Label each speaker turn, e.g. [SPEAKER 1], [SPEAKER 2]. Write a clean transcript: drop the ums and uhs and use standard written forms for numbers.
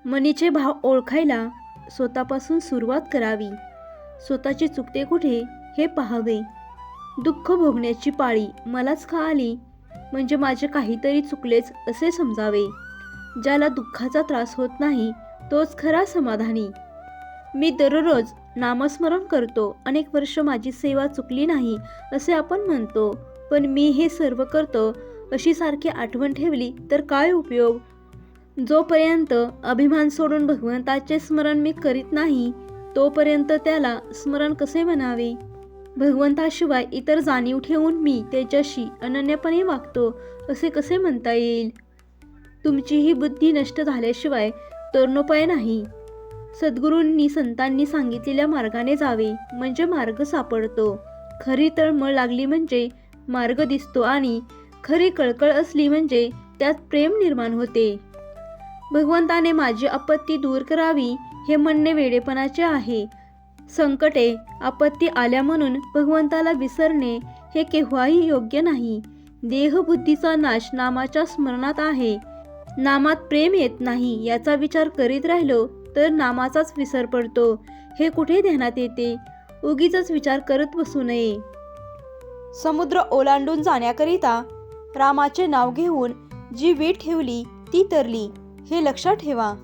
[SPEAKER 1] मनीचे भाव ओळखायला स्वतःपासून सुरुवात करावी. स्वतःचे चुकते कुठे हे पाहावे. दुःख भोगण्याची पाळी मलाच का आली, म्हणजे माझे काहीतरी चुकलेच असे समजावे. ज्याला दुःखाचा त्रास होत नाही तोच खरा समाधानी. मी दररोज नामस्मरण करतो. अनेक वर्ष माझी सेवा चुकली नाही असे आपण म्हणतो, पण मी हे सर्व करतो अशी सारखी आठवण ठेवली तर काय उपयोग. जोपर्यंत अभिमान सोडून भगवंताचे स्मरण मी करीत नाही तोपर्यंत त्याला स्मरण कसे म्हणावे. भगवंताशिवाय इतर जाणीव ठेवून मी त्याच्याशी अनन्यपणे वागतो असे कसे म्हणता येईल. तुमची ही बुद्धी नष्ट झाल्याशिवाय तरणोपाय नाही. सद्गुरूंनी संतांनी सांगितलेल्या मार्गाने जावे म्हणजे मार्ग सापडतो. खरी तळमळ लागली म्हणजे मार्ग दिसतो आणि खरी कळकळ असली म्हणजे त्यात प्रेम निर्माण होते. भगवंताने माझी आपत्ती दूर करावी हे म्हणणे वेडेपणाचे आहे. संकटे आपत्ती आल्या म्हणून भगवंताला विसरणे हे केव्हाही योग्य नाही. देहबुद्धीचा नाश नामाच्या स्मरणात आहे. नामात प्रेम येत नाही याचा विचार करीत राहिलो तर नामाचाच विसर पडतो हे कुठे ध्यानात येते. उगीचच विचार करत बसू नये. समुद्र ओलांडून जाण्याकरिता रामाचे नाव घेऊन जी वीट ठेवली ती तरली हे लक्षात ठेवा.